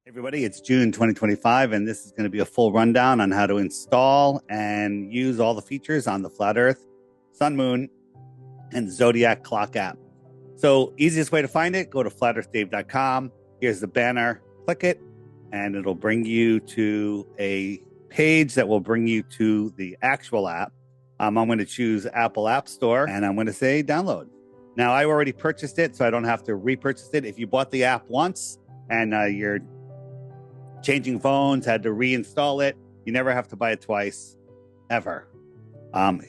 Everybody, it's June 2025, and this is going to be a full rundown on how to install and use all the features on the Flat Earth, Sun, Moon, and Zodiac clock app. So easiest way to find it, go to flatearthdave.com. Here's the banner, click it, and it'll bring you to a page that will bring you to the actual app. I'm going to choose Apple App Store, and I'm going to say download. Now, I already purchased it, so I don't have to repurchase it. If you bought the app once and you're changing phones, had to reinstall it, you never have to buy it twice, ever.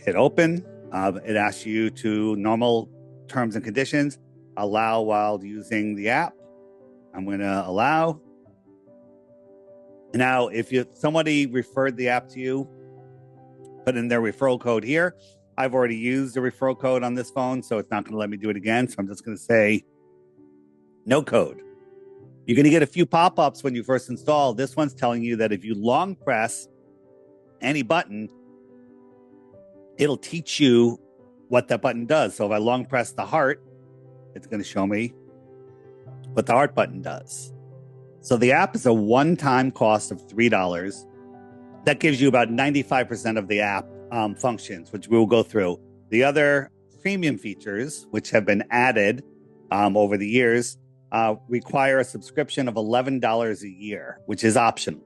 Hit open. It asks you to normal terms and conditions, allow while using the app. I'm going to allow. Now, if somebody referred the app to you, put in their referral code here. I've already used the referral code on this phone, so it's not going to let me do it again. So I'm just going to say no code. You're going to get a few pop-ups when you first install. This one's telling you that if you long press any button, it'll teach you what that button does. So if I long press the heart, it's going to show me what the heart button does. So the app is a one-time cost of $3. That gives you about 95% of the app functions, which we will go through. The other premium features, which have been added over the years, require a subscription of $11 a year, which is optional.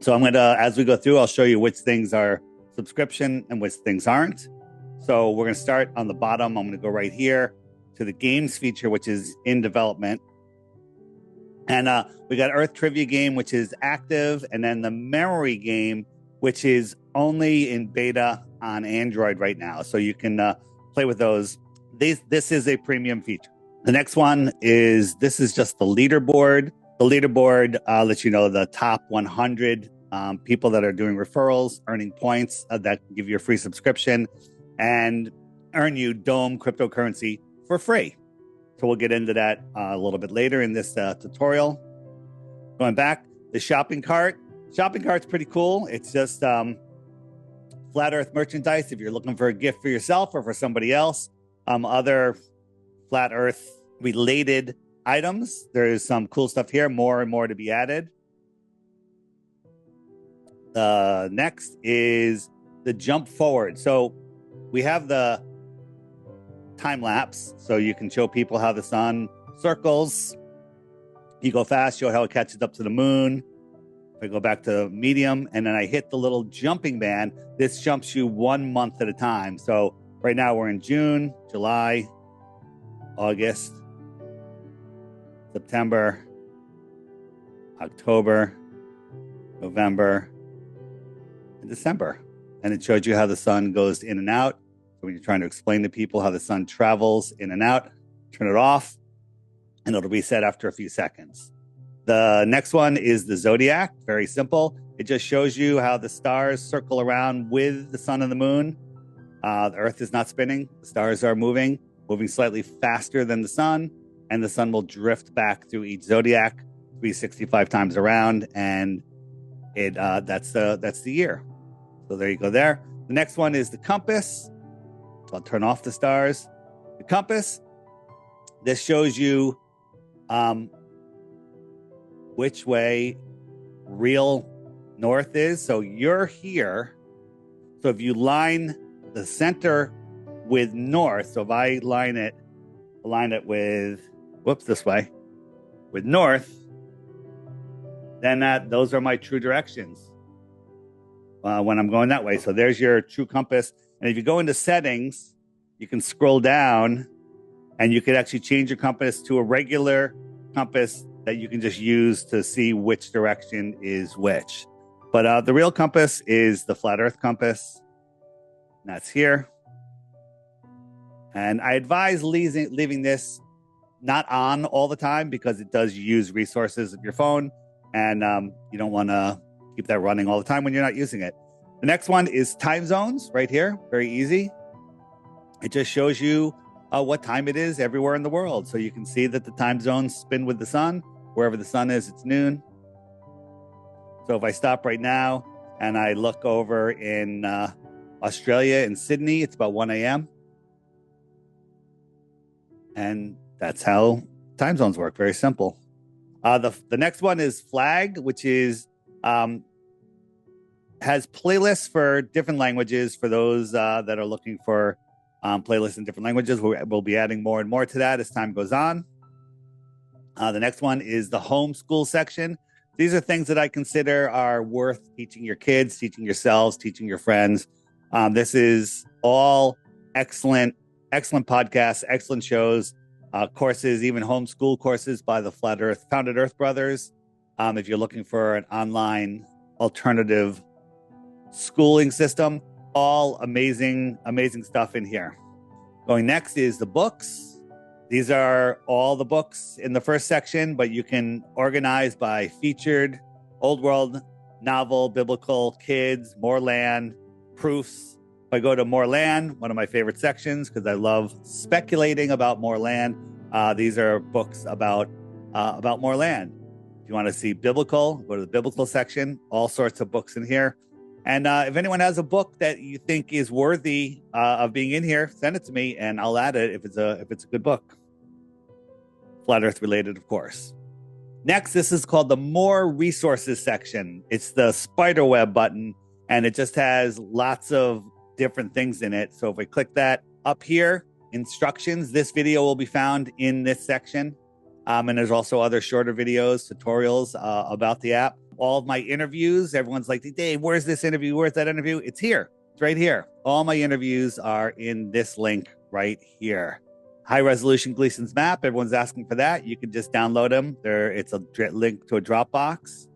So I'm going to, as we go through, I'll show you which things are subscription and which things aren't. So we're going to start on the bottom. I'm going to go right here to the games feature, which is in development. And we got Earth Trivia game, which is active, and then the memory game, which is only in beta on Android right now. So you can play with those. This is a premium feature. The next one is, this is just the leaderboard. The leaderboard lets you know the top 100 people that are doing referrals, earning points that give you a free subscription and earn you Dome cryptocurrency for free. So we'll get into that a little bit later in this tutorial. Going back, the shopping cart. Shopping cart's pretty cool. It's just Flat Earth merchandise if you're looking for a gift for yourself or for somebody else. Other Flat Earth related items. There's some cool stuff here, more and more to be added. Next is the jump forward. So we have the time lapse, so you can show people how the sun circles. You go fast, show how it catches up to the moon. I go back to medium, and then I hit the little jumping band. This jumps you 1 month at a time. So right now we're in June, July, August, September, October, November, and December. And it shows you how the sun goes in and out. So when you're trying to explain to people how the sun travels in and out, turn it off, and it'll reset after a few seconds. The next one is the Zodiac. Very simple. It just shows you how the stars circle around with the sun and the moon. The Earth is not spinning. The stars are moving slightly faster than the sun, and the sun will drift back through each zodiac 365 times around, and that's the year. So there you go there. The next one is the compass. I'll turn off the stars. The compass. This shows you which way real north is. So you're here. So if you line the center with north, so if I align it with, this way, with north, then those are my true directions when I'm going that way. So there's your true compass. And if you go into settings, you can scroll down and you could actually change your compass to a regular compass that you can just use to see which direction is which. But the real compass is the Flat Earth compass. And that's here. And I advise leaving this not on all the time because it does use resources of your phone. And you don't want to keep that running all the time when you're not using it. The next one is time zones right here. Very easy. It just shows you what time it is everywhere in the world. So you can see that the time zones spin with the sun. Wherever the sun is, it's noon. So if I stop right now and I look over in Australia, in Sydney, it's about 1 a.m. And that's how time zones work. Very simple. The next one is Flag, which is has playlists for different languages for those that are looking for playlists in different languages. We'll be adding more and more to that as time goes on. The next one is the Homeschool section. These are things that I consider are worth teaching your kids, teaching yourselves, teaching your friends. This is all excellent podcasts, excellent shows, courses, even homeschool courses by the Founded Earth Brothers. If you're looking for an online alternative schooling system, all amazing stuff in here. Going next is the books. These are all the books in the first section, but you can organize by featured, old world, novel, biblical, kids, more land, proofs. If I go to more land, one of my favorite sections, because I love speculating about more land. These are books about more land. If you want to see biblical, go to the biblical section, all sorts of books in here. And if anyone has a book that you think is worthy of being in here, send it to me and I'll add it if it's a good book. Flat Earth related, of course. Next, this is called the More Resources section. It's the spider web button, and it just has lots of different things in it. So if we click that up here, instructions, this video will be found in this section. And there's also other shorter videos, tutorials about the app. All of my interviews, everyone's like, Dave, where's this interview? Where's that interview? It's here. It's right here. All my interviews are in this link right here. High resolution Gleason's map. Everyone's asking for that. You can just download them. It's a link to a Dropbox.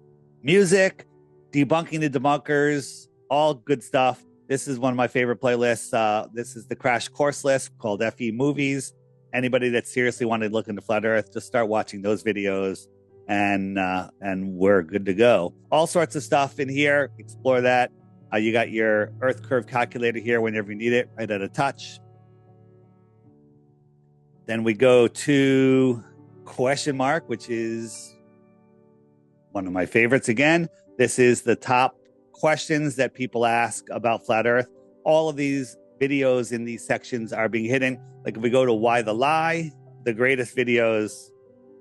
Music, debunking the debunkers, all good stuff. This is one of my favorite playlists. This is the crash course list called FE Movies. Anybody that seriously wanted to look into Flat Earth, just start watching those videos and we're good to go. All sorts of stuff in here. Explore that. You got your Earth curve calculator here whenever you need it, right at a touch. Then we go to question mark, which is one of my favorites again. This is the top questions that people ask about Flat Earth. All of these videos in these sections are being hidden. Like if we go to Why the Lie, the greatest videos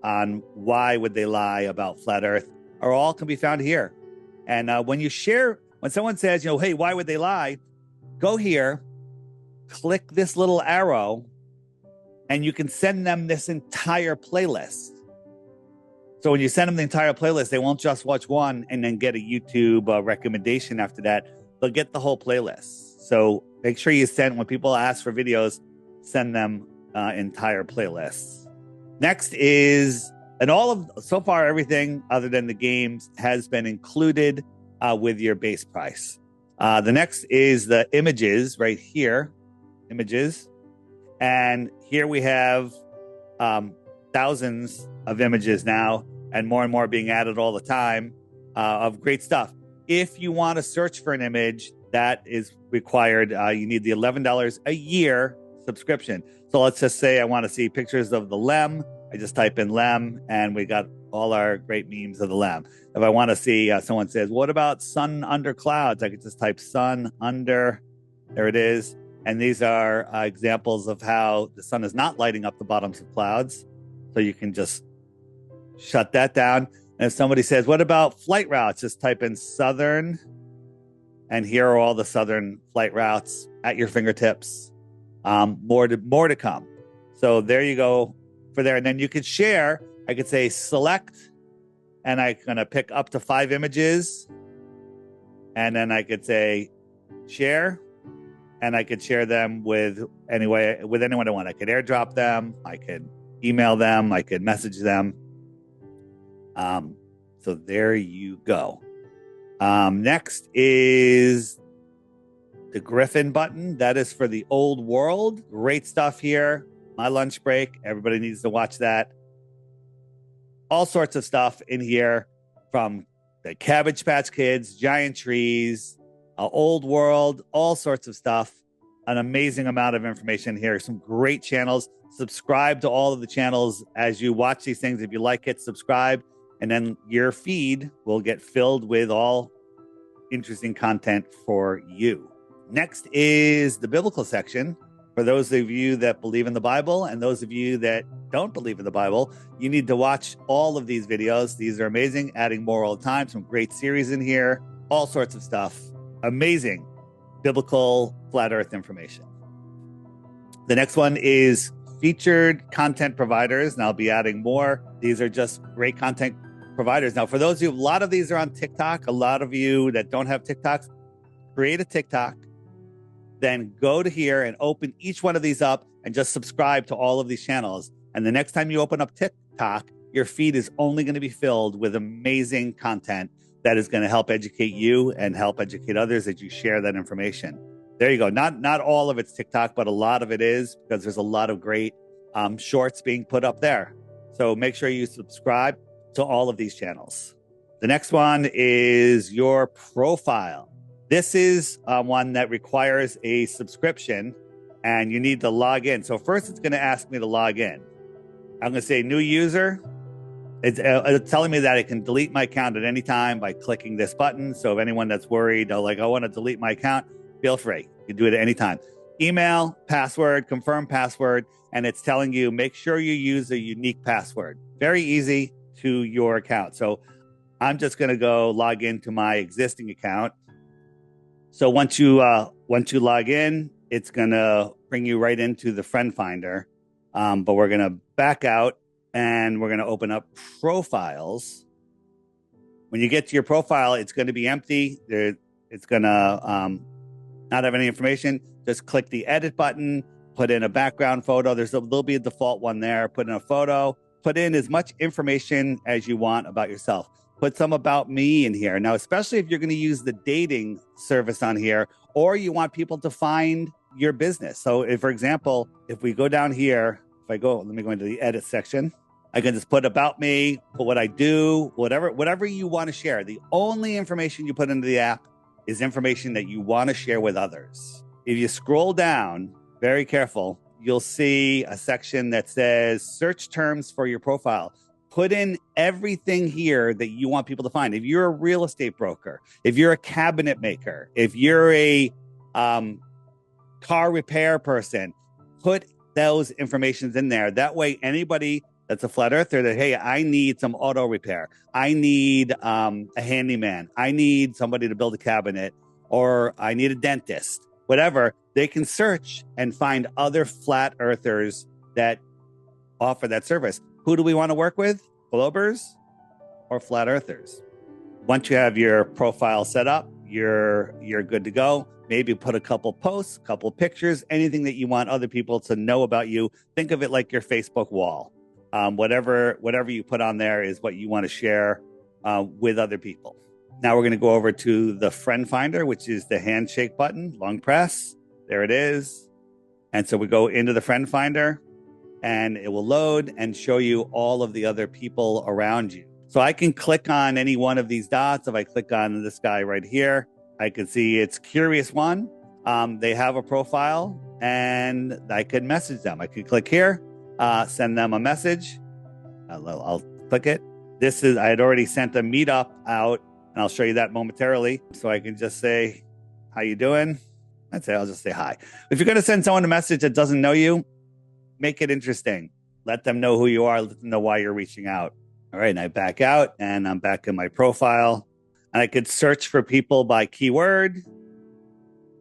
on why would they lie about Flat Earth are all can be found here. And when someone says, hey, why would they lie? Go here, click this little arrow, and you can send them this entire playlist. So when you send them the entire playlist, they won't just watch one and then get a YouTube recommendation after that. They'll get the whole playlist. So make sure when people ask for videos, send them entire playlists. Next is, and so far everything other than the games has been included with your base price. The next is the images right here, images. And here we have thousands of images now and more being added all the time of great stuff. If you want to search for an image, that is required. You need the $11 a year subscription. So let's just say I want to see pictures of the LEM. I just type in LEM and we got all our great memes of the LEM. If I want to see, someone says, what about sun under clouds? I could just type sun under, there it is. And these are examples of how the sun is not lighting up the bottoms of clouds. So you can just shut that down. And if somebody says, what about flight routes? Just type in southern. And here are all the southern flight routes at your fingertips. More to come. So there you go for there. And then you could share. I could say select. And I'm going to pick up to 5 images. And then I could say share. And I could share them with anyone I want. I could airdrop them. I could email them. I could message them. So there you go. Next is the Griffin button. That is for the old world. Great stuff here. My lunch break. Everybody needs to watch that. All sorts of stuff in here from the Cabbage Patch Kids, giant trees, old world, all sorts of stuff. An amazing amount of information here. Some great channels. Subscribe to all of the channels as you watch these things. If you like it, subscribe. And then your feed will get filled with all interesting content for you. Next is the biblical section. For those of you that believe in the Bible and those of you that don't believe in the Bible, you need to watch all of these videos. These are amazing, adding more all the time. Some great series in here, all sorts of stuff. Amazing biblical flat earth information. The next one is featured content providers, and I'll be adding more. These are just great content providers. Now, for those of you, a lot of these are on TikTok. A lot of you that don't have TikToks, create a TikTok, then go to here and open each one of these up and just subscribe to all of these channels. And the next time you open up TikTok, your feed is only going to be filled with amazing content that is going to help educate you and help educate others as you share that information. There you go. Not all of it's TikTok, but a lot of it is, because there's a lot of great shorts being put up there. So make sure you subscribe to all of these channels. The next one is your profile. This is one that requires a subscription, and you need to log in. So first, it's going to ask me to log in. I'm going to say new user. It's telling me that I can delete my account at any time by clicking this button. So if anyone that's worried, like, I want to delete my account, feel free. You can do it at any time. Email, password, confirm password, and it's telling you, make sure you use a unique password. Very easy to your account. So I'm just going to go log into my existing account. So once you log in, it's going to bring you right into the Friendfinder. But we're going to back out and we're going to open up profiles. When you get to your profile, it's going to be empty. It's going to not have any information. Just click the edit button, put in a background photo. There'll be a default one there. Put in a photo, put in as much information as you want about yourself. Put some about me in here. Now, especially if you're going to use the dating service on here, or you want people to find your business. So if, for example, if we go down here, let me go into the edit section. I can just put about me, put what I do, whatever you want to share. The only information you put into the app is information that you want to share with others. If you scroll down, very careful, you'll see a section that says search terms for your profile. Put in everything here that you want people to find. If you're a real estate broker, if you're a cabinet maker, if you're a car repair person, put those informations in there. That way, anybody that's a flat earther that, hey, I need some auto repair. I need a handyman. I need somebody to build a cabinet, or I need a dentist, whatever. They can search and find other flat earthers that offer that service. Who do we want to work with? Globers or flat earthers? Once you have your profile set up, you're good to go. Maybe put a couple posts, couple pictures, anything that you want other people to know about you. Think of it like your Facebook wall. Whatever you put on there is what you want to share with other people. Now we're going to go over to the Friendfinder, which is the handshake button, long press. There it is. And so we go into the Friendfinder, and it will load and show you all of the other people around you. So I can click on any one of these dots. If I click on this guy right here, I can see it's Curious One. They have a profile, and I could message them. I could click here, send them a message. I'll click it. I had already sent a meetup out, and I'll show you that momentarily. So I can just say, how you doing? I'll just say hi. If you're going to send someone a message that doesn't know you, make it interesting. Let them know who you are. Let them know why you're reaching out. All right. And I back out, and I'm back in my profile, and I could search for people by keyword.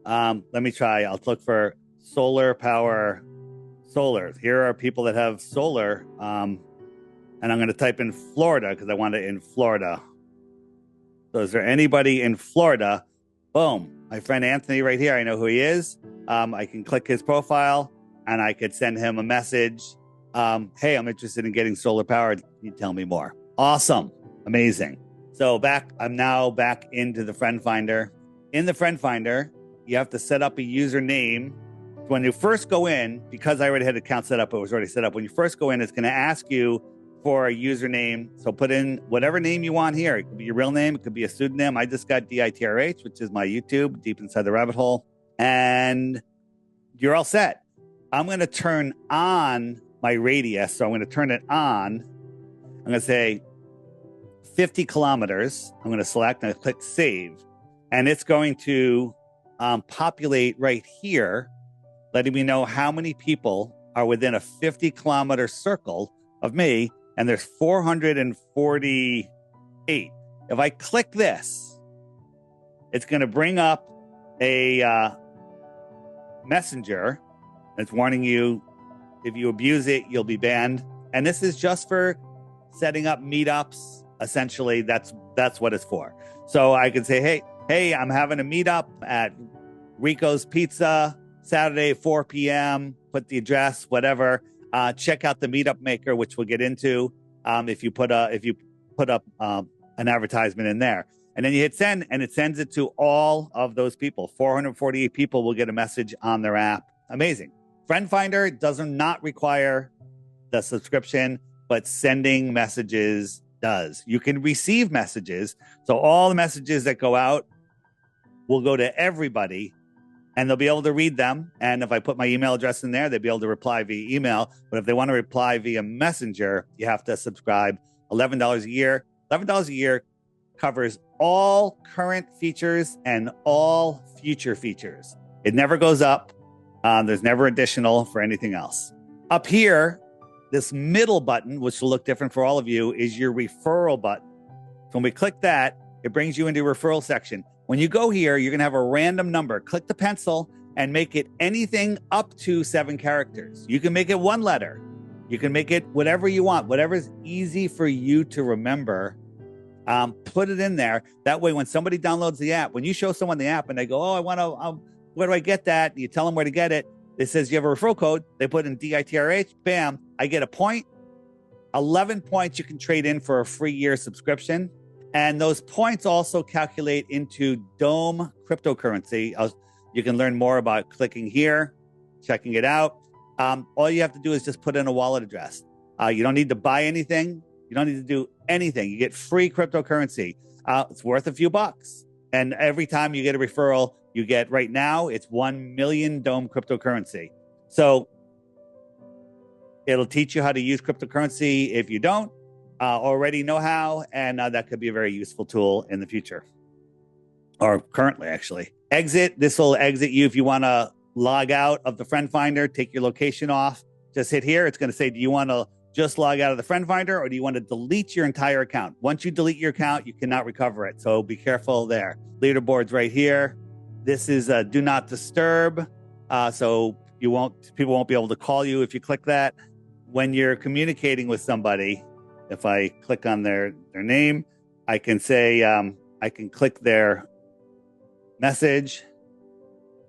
Let me try. I'll look for solar power. Solar. Here are people that have solar. And I'm going to type in Florida because I want it in Florida. So is there anybody in Florida? Boom. My friend Anthony right here. I know who he is. I can click his profile, and I could send him a message. Hey, I'm interested in getting solar powered. Can you tell me more? Awesome. Amazing. So I'm now back into the Friendfinder. In the Friendfinder, you have to set up a username. When you first go in, because I already had an account set up, it was already set up. When you first go in, it's going to ask you for a username. So put in whatever name you want here. It could be your real name. It could be a pseudonym. I just got DITRH, which is my YouTube, Deep Inside the Rabbit Hole. And you're all set. I'm going to turn on my radius. So I'm going to turn it on. I'm going to say 50 kilometers. I'm going to select and I click save. And it's going to populate right here letting me know how many people are within a 50-kilometer circle of me, and there's 448. If I click this, it's going to bring up a messenger. It's warning you, if you abuse it, you'll be banned. And this is just for setting up meetups. Essentially, that's what it's for. So I can say, hey, I'm having a meetup at Rico's Pizza Saturday, 4 p.m. Put the address, whatever. Check out the Meetup Maker, which we'll get into if you put up an advertisement in there. And then you hit send, and it sends it to all of those people. 448 people will get a message on their app. Amazing. Friendfinder does not require the subscription, but sending messages does. You can receive messages. So all the messages that go out will go to everybody, and they'll be able to read them. And if I put my email address in there, they'll be able to reply via email. But if they want to reply via Messenger, you have to subscribe. $11 a year. $11 a year covers all current features and all future features. It never goes up. There's never additional for anything else. Up here, this middle button, which will look different for all of you, is your referral button. So when we click that, it brings you into a referral section. When you go here, you're going to have a random number. Click the pencil and make it anything up to 7 characters. You can make it 1 letter. You can make it whatever you want, whatever is easy for you to remember. Put it in there. That way, when somebody downloads the app, when you show someone the app and they go, oh, I want to, where do I get that? You tell them where to get it. It says you have a referral code. They put in DITRH. Bam. I get a point. 11 points you can trade in for a free year subscription. And those points also calculate into Dome cryptocurrency. You can learn more about clicking here, checking it out. All you have to do is just put in a wallet address. You don't need to buy anything. You don't need to do anything. You get free cryptocurrency. It's worth a few bucks. And every time you get a referral, you get, right now, it's 1 million Dome cryptocurrency. So it'll teach you how to use cryptocurrency if you don't already know how. And that could be a very useful tool in the future. Or currently, actually. Exit. This will exit you if you want to log out of the Friendfinder, take your location off. Just hit here. It's going to say, do you want to just log out of the Friendfinder, or do you want to delete your entire account? Once you delete your account, you cannot recover it. So be careful there. Leaderboard's right here. This is do not disturb. So people won't be able to call you if you click that. When you're communicating with somebody, if I click on their name, I can say, I can click their message.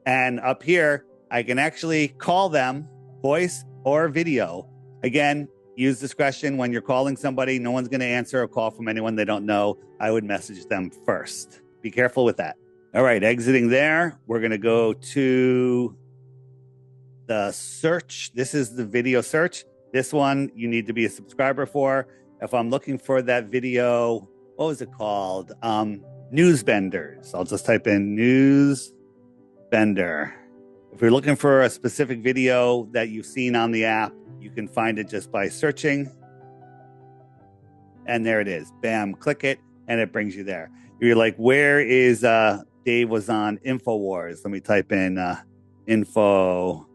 And up here, I can actually call them voice or video. Again, use discretion when you're calling somebody. No one's going to answer a call from anyone they don't know. I would message them first. Be careful with that. All right, exiting there. We're going to go to the search. This is the video search. This one you need to be a subscriber for. If I'm looking for that video, what was it called? News benders. I'll just type in news bender. If you're looking for a specific video that you've seen on the app, you can find it just by searching. And there it is. Bam, click it, and it brings you there. You're like, where is Dave was on InfoWars? Let me type in InfoWars.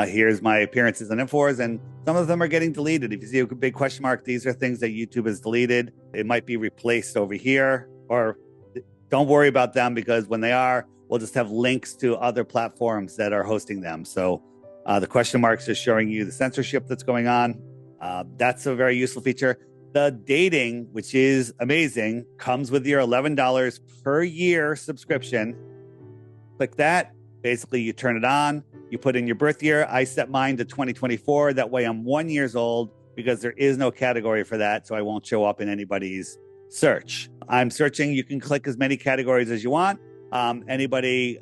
Here's my appearances on InfoWars, and some of them are getting deleted. If you see a big question mark, these are things that YouTube has deleted. It might be replaced over here, or don't worry about them, because when they are, we'll just have links to other platforms that are hosting them. So the question marks are showing you the censorship that's going on. That's a very useful feature. The dating, which is amazing, comes with your $11 per year subscription. Click that. Basically, you turn it on. You put in your birth year. I set mine to 2024. That way I'm 1 year old, because there is no category for that. So I won't show up in anybody's search. I'm searching. You can click as many categories as you want. Anybody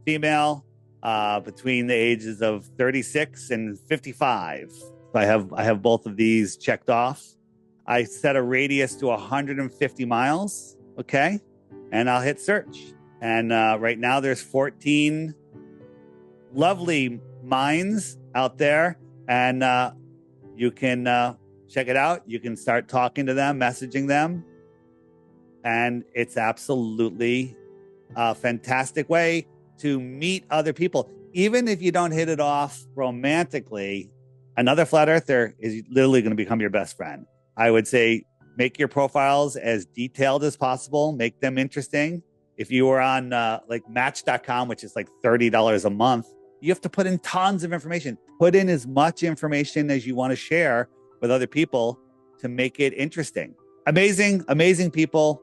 female between the ages of 36 and 55. I have both of these checked off. I set a radius to 150 miles. Okay. And I'll hit search. And right now there's 14 lovely minds out there. And you can check it out. You can start talking to them, messaging them. And it's absolutely a fantastic way to meet other people. Even if you don't hit it off romantically, another flat earther is literally going to become your best friend. I would say make your profiles as detailed as possible, make them interesting. If you are on like match.com, which is like $30 a month, you have to put in tons of information. Put in as much information as you want to share with other people to make it interesting. Amazing, amazing people.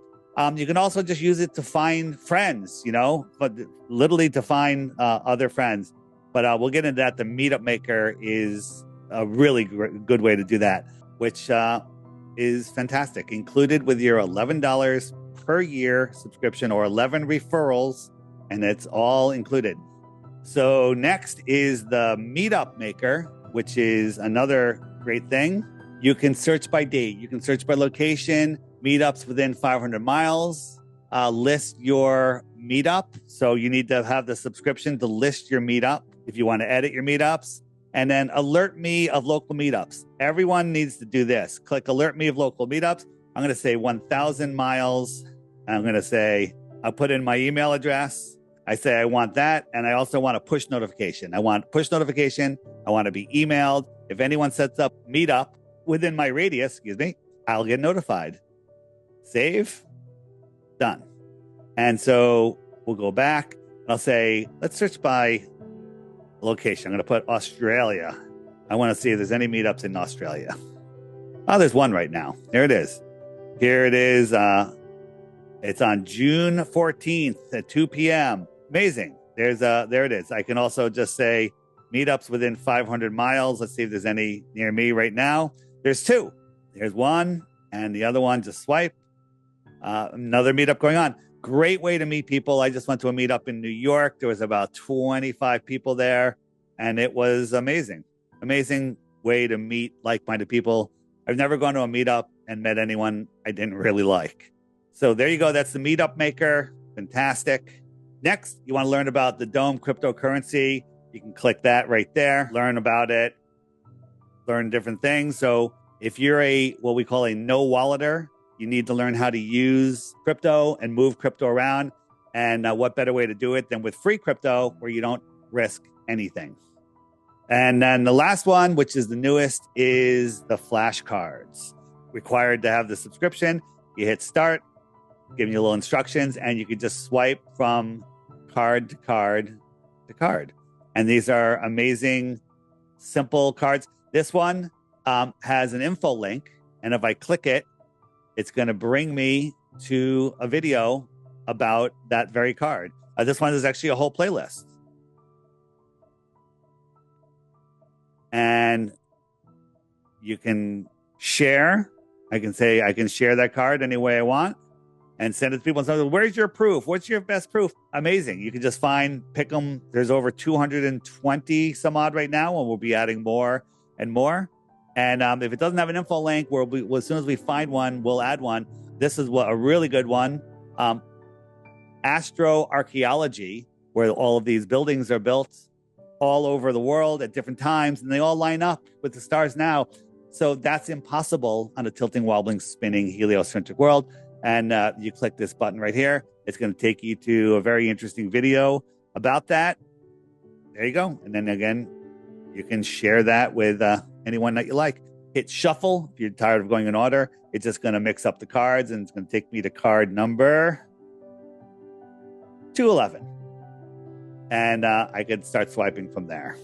You can also just use it to find friends, but literally to find other friends. But we'll get into that. The Meetup Maker is a really good way to do that, which is fantastic. Included with your $11 per year subscription or 11 referrals, and it's all included. So next is the Meetup Maker, which is another great thing. You can search by date. You can search by location, meetups within 500 miles, list your meetup. So you need to have the subscription to list your meetup if you want to edit your meetups. And then alert me of local meetups. Everyone needs to do this. Click alert me of local meetups. I'm going to say 1,000 miles. I'm going to say, I'll put in my email address. I say I want that. And I also want a push notification. I want push notification. I want to be emailed. If anyone sets up meetup within my radius, I'll get notified. Save. Done. And so we'll go back. And I'll say, let's search by location. I'm going to put Australia. I want to see if there's any meetups in Australia. Oh, there's one right now. There it is. Here it is. It's on June 14th at 2 p.m. Amazing. There it is. I can also just say meetups within 500 miles. Let's see if there's any near me right now. There's two. There's one, and the other one, just swipe. Another meetup going on. Great way to meet people. I just went to a meetup in New York. There was about 25 people there, and it was amazing. Amazing way to meet like-minded people. I've never gone to a meetup and met anyone I didn't really like. So there you go. That's the Meetup Maker. Fantastic. Next, you want to learn about the Dome cryptocurrency. You can click that right there, learn about it, learn different things. So if you're what we call a no-walleter, you need to learn how to use crypto and move crypto around. And what better way to do it than with free crypto where you don't risk anything. And then the last one, which is the newest, is the flashcards. Required to have the subscription. You hit start, giving you little instructions, and you can just swipe from card to card to card. And these are amazing, simple cards. This one has an info link. And if I click it, it's going to bring me to a video about that very card. This one is actually a whole playlist. And you can share. I can say I can share that card any way I want and send it to people. And say, where's your proof? What's your best proof? Amazing. You can just pick them. There's over 220 some odd right now, and we'll be adding more and more. And if it doesn't have an info link, as soon as we find one, we'll add one. This is a really good one. Astroarchaeology, where all of these buildings are built all over the world at different times, and they all line up with the stars now. So that's impossible on a tilting, wobbling, spinning, heliocentric world. And you click this button right here. It's going to take you to a very interesting video about that. There you go. And then again, you can share that with anyone that you like. Hit shuffle if you're tired of going in order. It's just going to mix up the cards, and it's going to take me to card number 211. And I could start swiping from there.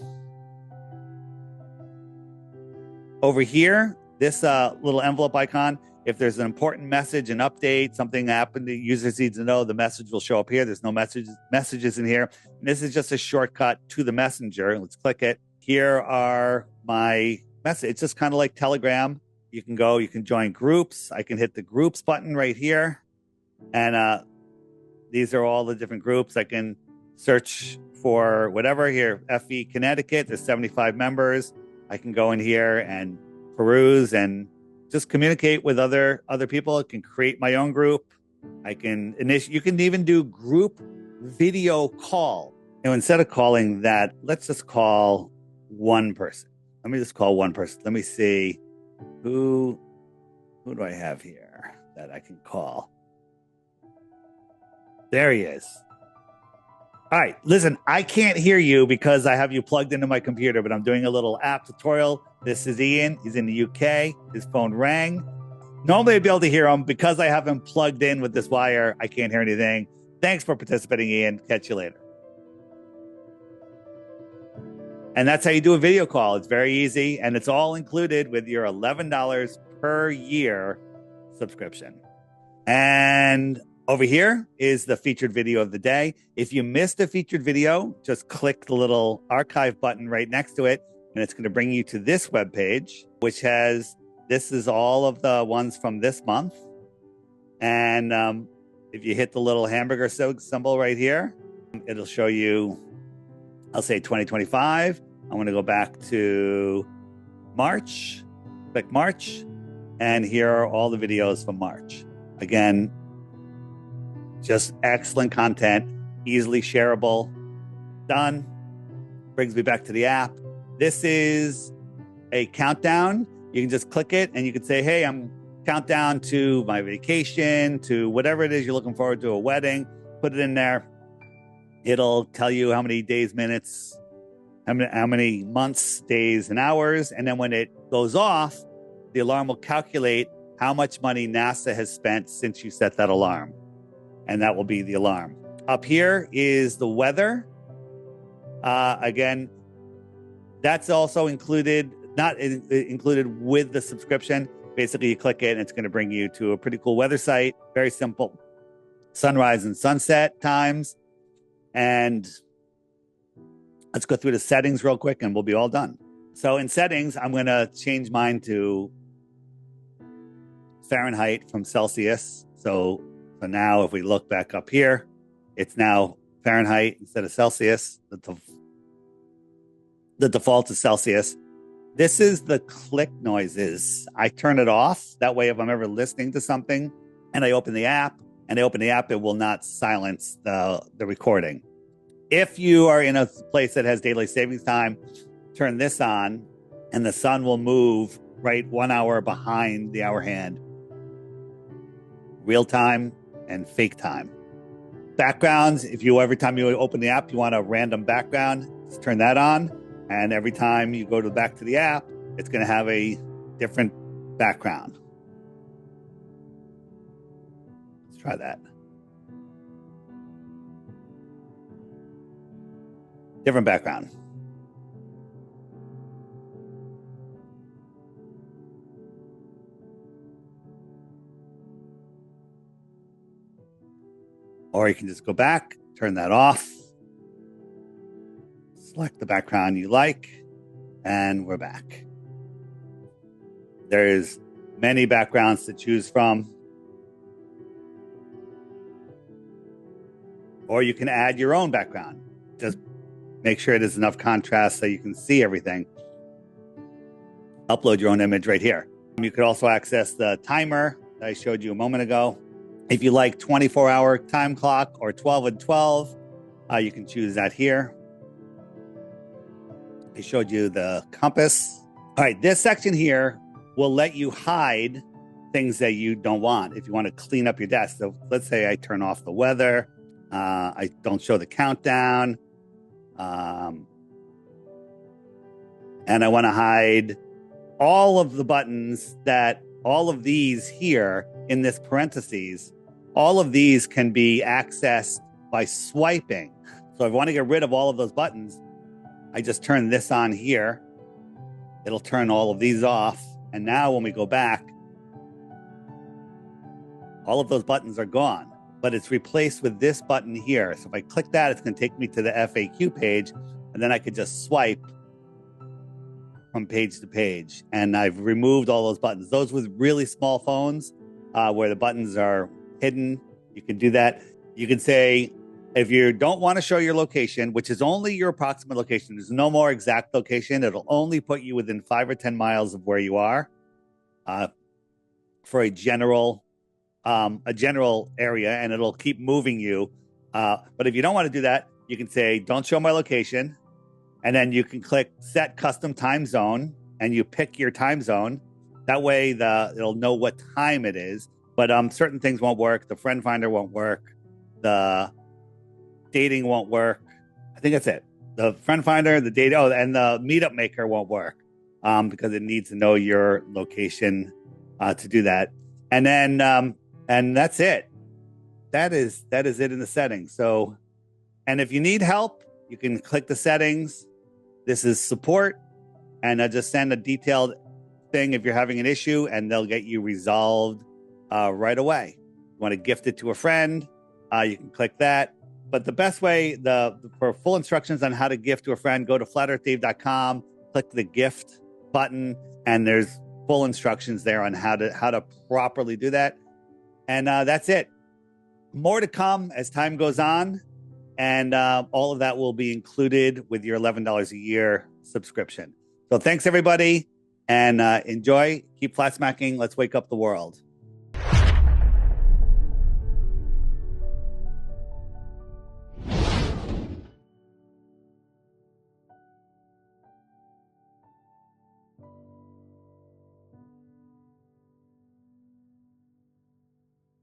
Over here, this little envelope icon, if there's an important message, an update, something happened the user needs to know, the message will show up here. There's no messages in here. And this is just a shortcut to the messenger. Let's click it. Here are my message. It's just kind of like Telegram. You can join groups. I can hit the groups button right here. And these are all the different groups. I can search for whatever here. FE Connecticut, there's 75 members. I can go in here and peruse and just communicate with other people. I can create my own group. You can even do group video call. And instead of calling that, let's just call one person. Let me just call one person. Let me see who do I have here that I can call. There he is. All right, listen, I can't hear you because I have you plugged into my computer, but I'm doing a little app tutorial. This is Ian. He's in the UK. His phone rang. Normally I'd be able to hear him. Because I have him plugged in with this wire, I can't hear anything. Thanks for participating, Ian. Catch you later. And that's how you do a video call. It's very easy, and it's all included with your $11 per year subscription. And over here is the featured video of the day. If you missed a featured video, just click the little archive button right next to it, and it's going to bring you to this webpage, which has, this is all of the ones from this month. And if you hit the little hamburger symbol right here, it'll show you, I'll say 2025. I'm going to go back to March, click March, and here are all the videos from March. Again, just excellent content, easily shareable. Done. Brings me back to the app. This is a countdown. You can just click it and you can say, hey, I'm countdown to my vacation, to whatever it is you're looking forward to, a wedding. Put it in there. It'll tell you how many days, minutes, how many months, days, and hours. And then when it goes off, the alarm will calculate how much money NASA has spent since you set that alarm. And that will be the alarm. Up here is the weather. Again, that's also included, not included with the subscription. Basically, you click it and it's going to bring you to a pretty cool weather site. Very simple. Sunrise and sunset times. And let's go through the settings real quick and we'll be all done. So in settings, I'm going to change mine to Fahrenheit from Celsius. So now if we look back up here, it's now Fahrenheit instead of Celsius. The default is Celsius. This is the click noises. I turn it off. That way, if I'm ever listening to something and I open the app, it will not silence the recording. If you are in a place that has daylight savings time, turn this on and the sun will move right 1 hour behind the hour hand. Real time and fake time. Backgrounds, if you, every time you open the app, you want a random background, just turn that on. And every time you go back to the app, it's going to have a different background. Let's try that. Different background. Or you can just go back, turn that off, select the background you like, and we're back. There's many backgrounds to choose from. Or you can add your own background. Just make sure there's enough contrast so you can see everything. Upload your own image right here. You could also access the timer that I showed you a moment ago. If you like 24-hour time clock or 12 and 12, you can choose that here. I showed you the compass. All right, this section here will let you hide things that you don't want if you want to clean up your desk. So let's say I turn off the weather. I don't show the countdown. And I want to hide all of the buttons that, all of these here in this parentheses, all of these can be accessed by swiping. So if I want to get rid of all of those buttons, I just turn this on here. It'll turn all of these off. And now when we go back, all of those buttons are gone, but it's replaced with this button here. So if I click that, it's going to take me to the FAQ page, and then I could just swipe from page to page. And I've removed all those buttons. Those with really small phones where the buttons are hidden, you can do that. You can say, if you don't want to show your location, which is only your approximate location, there's no more exact location. It'll only put you within 5 or 10 miles of where you are for a general area, and it'll keep moving you. But if you don't want to do that, you can say, don't show my location. And then you can click set custom time zone and you pick your time zone. That way it'll know what time it is. But certain things won't work. The Friendfinder won't work. The dating won't work. I think that's it. The Friendfinder, the data, and the Meetup Maker won't work because it needs to know your location to do that. And then, and that's it. That is it in the settings. So, and if you need help, you can click the settings. This is support, and just send a detailed thing if you're having an issue, and they'll get you resolved right away. You want to gift it to a friend, you can click that. But the best way, for full instructions on how to gift to a friend, go to flatearthdave.com, click the gift button, and there's full instructions there on how to properly do that. And that's it. More to come as time goes on, and all of that will be included with your $11 a year subscription. So thanks, everybody, and enjoy. Keep flat smacking. Let's wake up the world.